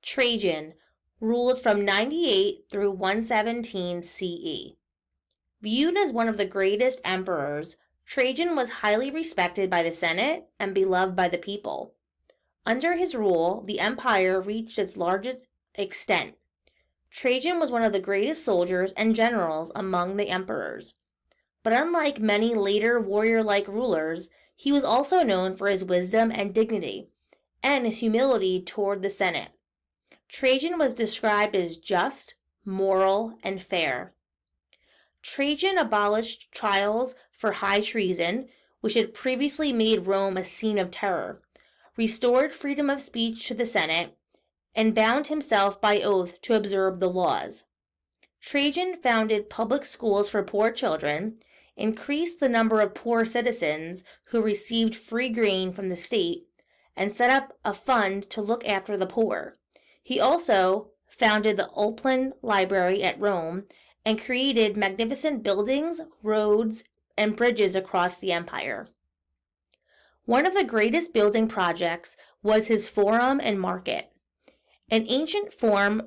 Trajan ruled from 98 through 117 CE. Viewed as one of the greatest emperors, Trajan was highly respected by the Senate and beloved by the people. Under his rule, the empire reached its largest extent. Trajan was one of the greatest soldiers and generals among the emperors. But unlike many later warrior-like rulers, he was also known for his wisdom and dignity, and his humility toward the Senate. Trajan was described as just, moral, and fair. Trajan abolished trials for high treason, which had previously made Rome a scene of terror, restored freedom of speech to the Senate, and bound himself by oath to observe the laws. Trajan founded public schools for poor children, increased the number of poor citizens who received free grain from the state, and set up a fund to look after the poor. He also founded the Ulpian Library at Rome and created magnificent buildings, roads, and bridges across the empire. One of the greatest building projects was his Forum and Market. An ancient form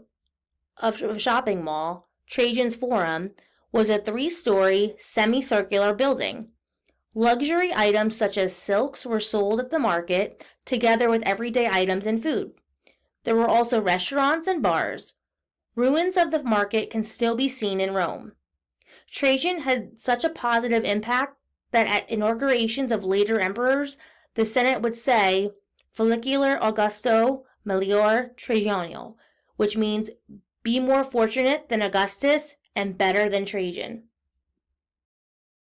of a shopping mall, Trajan's Forum, was a 3-story, semicircular building. Luxury items such as silks were sold at the market, together with everyday items and food. There were also restaurants and bars. Ruins of the market can still be seen in Rome. Trajan had such a positive impact that at inaugurations of later emperors, the Senate would say, Follicular Augusto Melior Trajanio, which means be more fortunate than Augustus and better than Trajan.